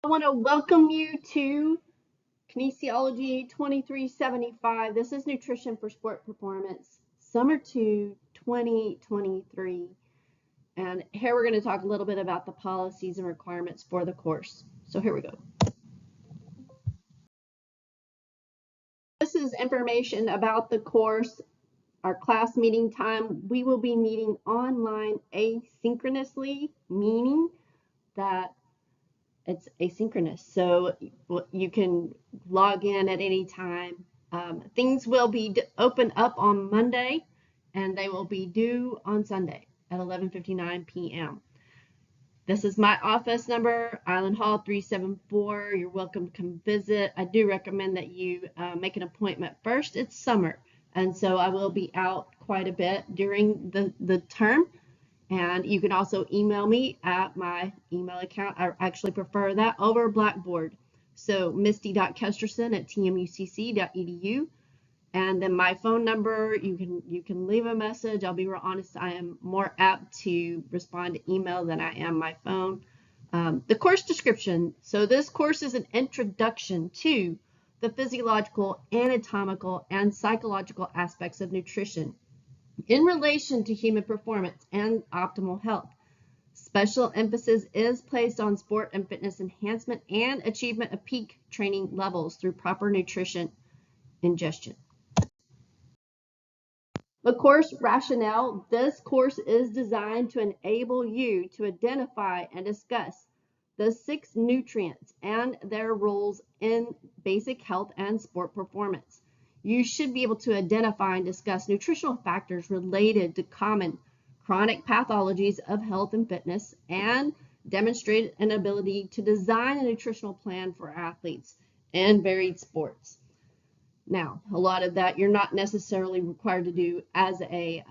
I want to welcome you to Kinesiology 2375. This is Nutrition for Sport Performance, Summer 2, 2023. And here we're going to talk a little bit about the policies and requirements for the course. So here we go. This is information about the course, our class meeting time. We will be meeting online asynchronously, meaning that it's asynchronous, so you can log in at any time. Things will be open up on Monday, and they will be due on Sunday at 11:59 p.m. This is my office number, Island Hall 374. You're welcome to come visit. I do recommend that you make an appointment first. It's summer, and so I will be out quite a bit during the term. And you can also email me at my email account. I actually prefer that over Blackboard. So misty.kesterson@tmucc.edu. And then my phone number, you can leave a message. I'll be real honest, I am more apt to respond to email than I am my phone. The course description. So this course is an introduction to the physiological, anatomical, and psychological aspects of nutrition in relation to human performance and optimal health. Special emphasis is placed on sport and fitness enhancement and achievement of peak training levels through proper nutrition ingestion. The course rationale. This course is designed to enable you to identify and discuss the 6 nutrients and their roles in basic health and sport performance. You should be able to identify and discuss nutritional factors related to common chronic pathologies of health and fitness and demonstrate an ability to design a nutritional plan for athletes in varied sports. Now, a lot of that you're not necessarily required to do as a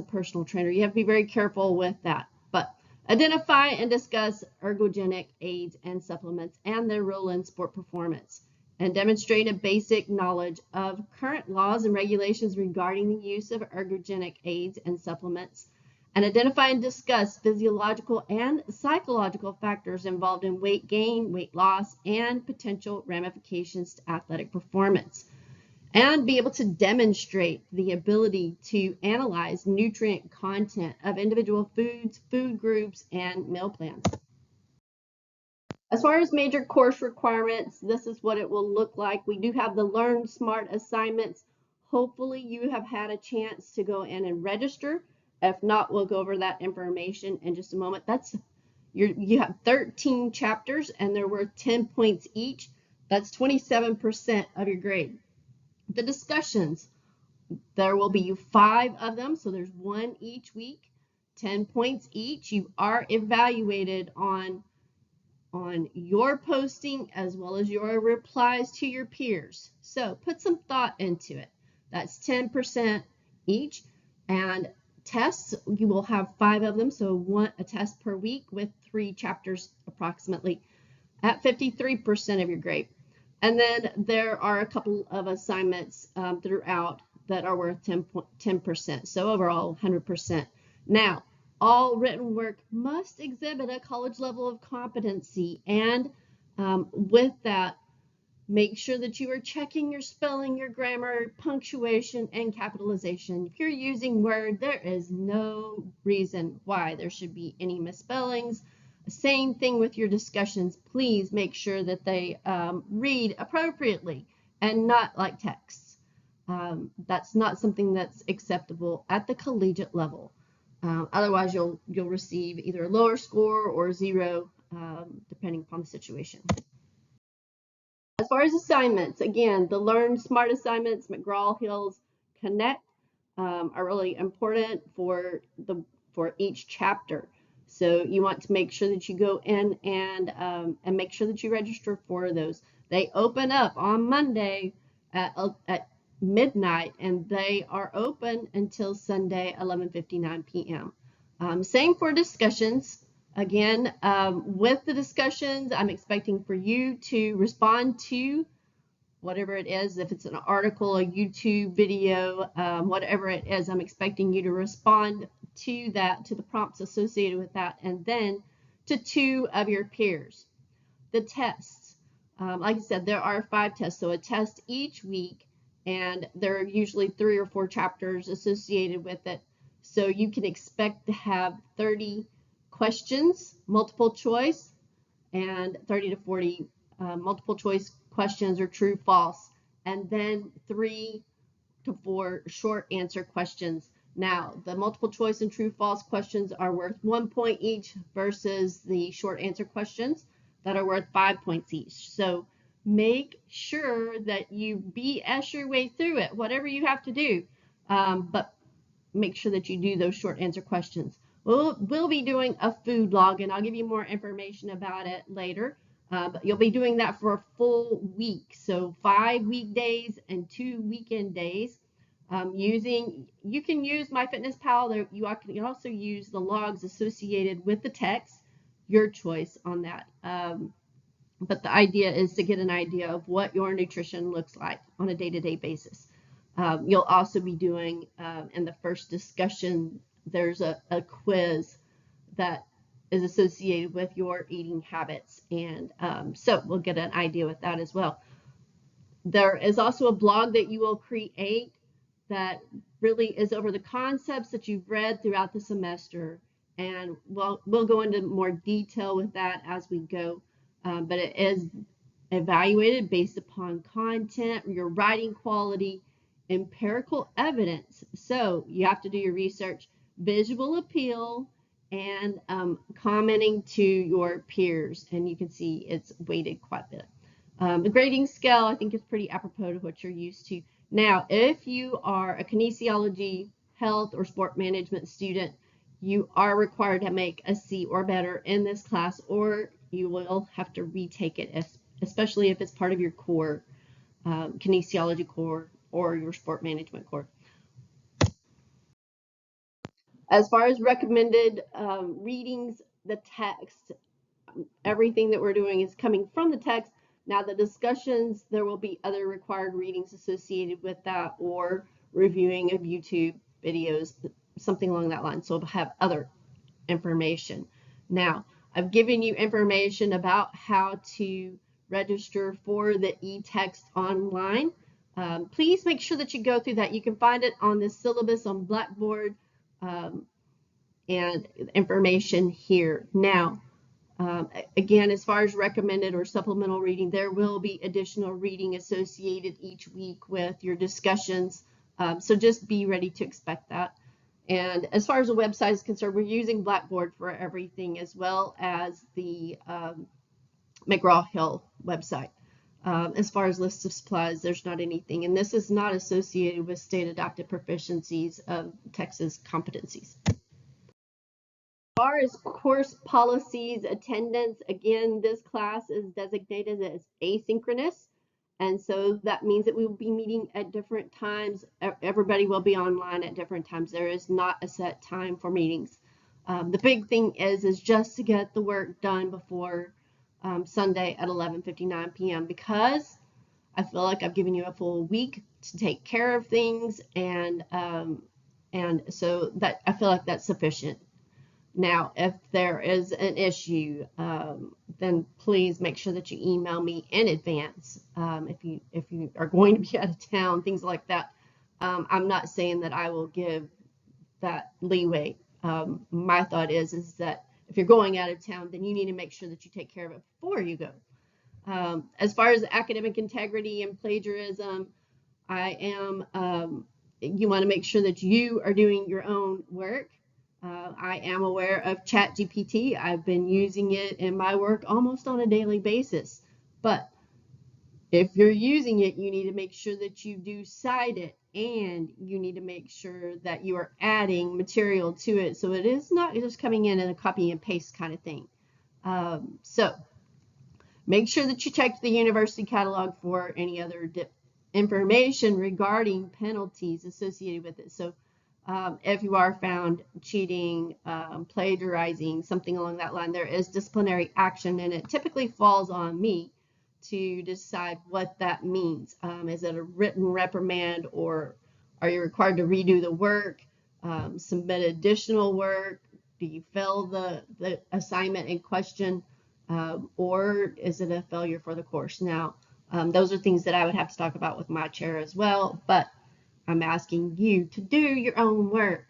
personal trainer. You have to be very careful with that. But identify and discuss ergogenic aids and supplements and their role in sport performance, and demonstrate a basic knowledge of current laws and regulations regarding the use of ergogenic aids and supplements, and identify and discuss physiological and psychological factors involved in weight gain, weight loss, and potential ramifications to athletic performance, and be able to demonstrate the ability to analyze nutrient content of individual foods, food groups, and meal plans. As far as major course requirements, this is what it will look like. We do have the Learn Smart assignments. Hopefully you have had a chance to go in and register. If not, we'll go over that information in just a moment. You have 13 chapters and they're worth 10 points each. That's 27% of your grade. The discussions, there will be 5 of them, so there's 1 each week, 10 points each. You are evaluated on your posting as well as your replies to your peers. So put some thought into it. That's 10% each. And tests, you will have 5 of them, so a test per week with 3 chapters approximately at 53% of your grade. And then there are a couple of assignments throughout that are worth 10%. So overall 100%. Now, all written work must exhibit a college level of competency, and with that, make sure that you are checking your spelling, your grammar, punctuation, and capitalization. If you're using Word, there is no reason why there should be any misspellings. Same thing with your discussions. Please make sure that they read appropriately and not like texts. That's not something that's acceptable at the collegiate level. Otherwise, you'll receive either a lower score or 0, depending upon the situation. As far as assignments, again, the Learn Smart assignments, McGraw-Hill's Connect, are really important for each chapter. So you want to make sure that you go in and make sure that you register for those. They open up on Monday at midnight, and they are open until Sunday 11:59 p.m. Same for discussions. Again, with the discussions, I'm expecting for you to respond to whatever it is. If it's an article, a YouTube video, whatever it is, I'm expecting you to respond to that, to the prompts associated with that, and then to 2 of your peers. The tests, like I said, there are 5 tests, so a test each week, and there are usually 3 or 4 chapters associated with it. So you can expect to have 30 questions, multiple choice, and 30 to 40 multiple choice questions or true, false, and then 3 to 4 short answer questions. Now, the multiple choice and true false questions are worth 1 point each versus the short answer questions that are worth 5 points each. So make sure that you BS your way through it, whatever you have to do. But make sure that you do those short answer questions. We'll be doing a food log, and I'll give you more information about it later. But you'll be doing that for a full week, so 5 weekdays and 2 weekend days. You can use MyFitnessPal. You can also use the logs associated with the text, your choice on that. But the idea is to get an idea of what your nutrition looks like on a day-to-day basis. You'll also be doing, in the first discussion, there's a quiz that is associated with your eating habits. And so we'll get an idea with that as well. There is also a blog that you will create that really is over the concepts that you've read throughout the semester. And we'll go into more detail with that as we go. But it is evaluated based upon content, your writing quality, empirical evidence. So you have to do your research, visual appeal, and commenting to your peers. And you can see it's weighted quite a bit. The grading scale, I think, is pretty apropos to what you're used to. Now, if you are a kinesiology, health, or sport management student, you are required to make a C or better in this class, or you will have to retake it, especially if it's part of your core, kinesiology core or your sport management core. As far as recommended readings, the text, everything that we're doing is coming from the text. Now the discussions, there will be other required readings associated with that, or reviewing of YouTube videos, something along that line. So we'll have other information. Now, I've given you information about how to register for the e-text online. Please make sure that you go through that. You can find it on the syllabus on Blackboard and information here. Now, again, as far as recommended or supplemental reading, there will be additional reading associated each week with your discussions. So just be ready to expect that. And as far as the website is concerned, we're using Blackboard for everything, as well as the McGraw-Hill website. As far as lists of supplies, there's not anything. And this is not associated with state adopted proficiencies of Texas competencies. As far as course policies, attendance, again, this class is designated as asynchronous. And so that means that we will be meeting at different times. Everybody will be online at different times. There is not a set time for meetings. The big thing is just to get the work done before Sunday at 11:59 p.m. because I feel like I've given you a full week to take care of things, and so that I feel like that's sufficient. Now, if there is an issue, then please make sure that you email me in advance. If you are going to be out of town, things like that. I'm not saying that I will give that leeway. My thought is that if you're going out of town, then you need to make sure that you take care of it before you go. As far as academic integrity and plagiarism, you want to make sure that you are doing your own work. I am aware of ChatGPT. I've been using it in my work almost on a daily basis. But if you're using it, you need to make sure that you do cite it, and you need to make sure that you are adding material to it, so it is not just coming in and a copy and paste kind of thing. So make sure that you check the university catalog for any other information regarding penalties associated with it. So if you are found cheating, plagiarizing, something along that line, there is disciplinary action, and it typically falls on me to decide what that means. Is it a written reprimand, or are you required to redo the work, submit additional work? Do you fail the assignment in question? or is it a failure for the course? Now, those are things that I would have to talk about with my chair as well, but I'm asking you to do your own work.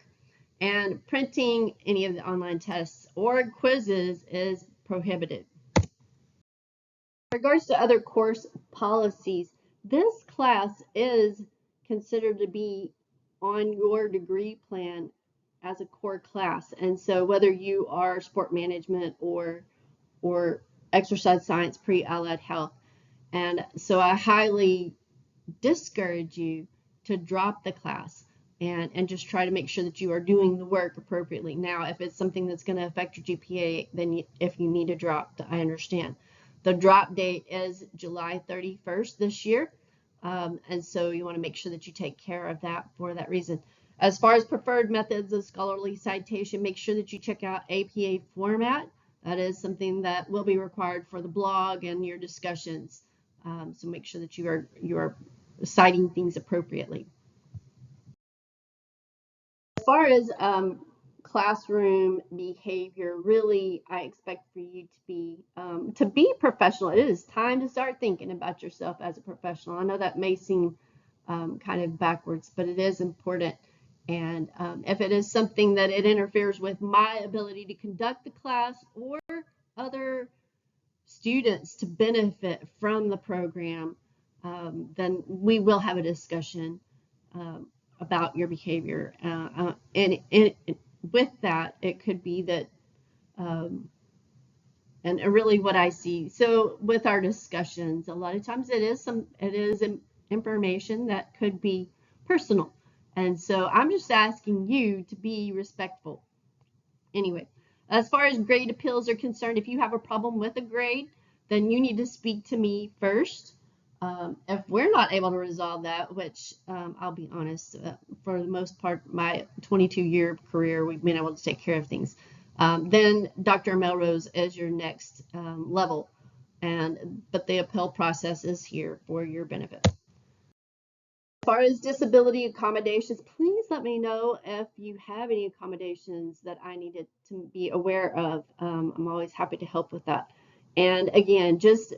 And printing any of the online tests or quizzes is prohibited. In regards to other course policies, this class is considered to be on your degree plan as a core class. And so whether you are sport management or exercise science, pre-allied health. And so I highly discourage you to drop the class and just try to make sure that you are doing the work appropriately. Now, if it's something that's going to affect your GPA, then if you need to drop, I understand. The drop date is July 31st this year, and so you want to make sure that you take care of that for that reason. As far as preferred methods of scholarly citation, make sure that you check out APA format. That is something that will be required for the blog and your discussions. So make sure that you are citing things appropriately. As far as classroom behavior, really, I expect for you to be professional. It is time to start thinking about yourself as a professional. I know that may seem kind of backwards, but it is important. And if it is something that it interferes with my ability to conduct the class or other students to benefit from the program, then we will have a discussion about your behavior. And with that, it could be that, and really what I see. So with our discussions, a lot of times it is information that could be personal. And so I'm just asking you to be respectful. Anyway, as far as grade appeals are concerned, if you have a problem with a grade, then you need to speak to me first. If we're not able to resolve that, which I'll be honest, for the most part, my 22-year career, we've been able to take care of things. Then Dr. Melrose is your next level, but the appeal process is here for your benefit. As far as disability accommodations, please let me know if you have any accommodations that I needed to be aware of. I'm always happy to help with that. And again, just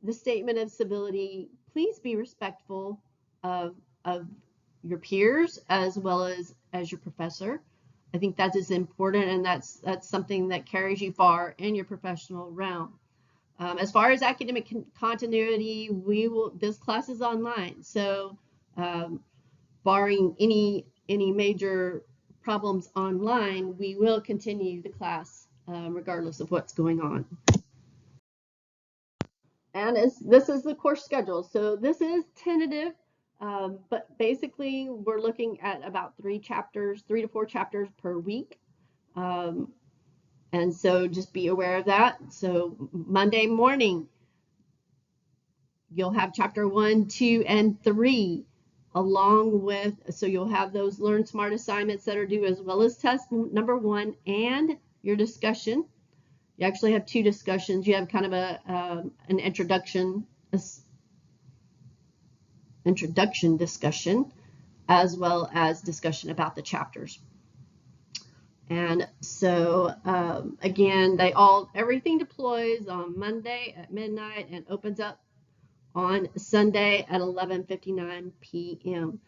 the statement of civility, please be respectful of your peers as well as your professor. I think that is important, and that's something that carries you far in your professional realm. As far as academic continuity, this class is online, so barring any major problems online, we will continue the class regardless of what's going on. And this is the course schedule. So this is tentative, but basically we're looking at about 3 to 4 chapters per week. And so just be aware of that. So Monday morning, you'll have chapter 1, 2, and 3, along with, so you'll have those Learn Smart assignments that are due, as well as test number 1 and your discussion. You actually have 2 discussions. You have kind of an introduction discussion, as well as discussion about the chapters. And so again, everything deploys on Monday at midnight and opens up on Sunday at 11:59 p.m.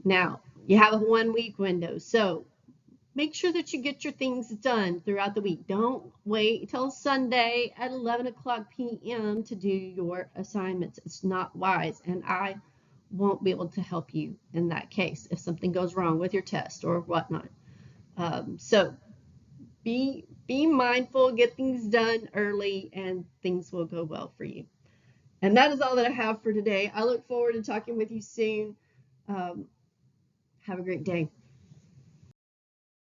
Now, you have a 1-week window, so make sure that you get your things done throughout the week. Don't wait till Sunday at 11 o'clock p.m. to do your assignments. It's not wise, and I won't be able to help you in that case if something goes wrong with your test or whatnot. So be mindful, get things done early, and things will go well for you. And that is all that I have for today. I look forward to talking with you soon. Have a great day.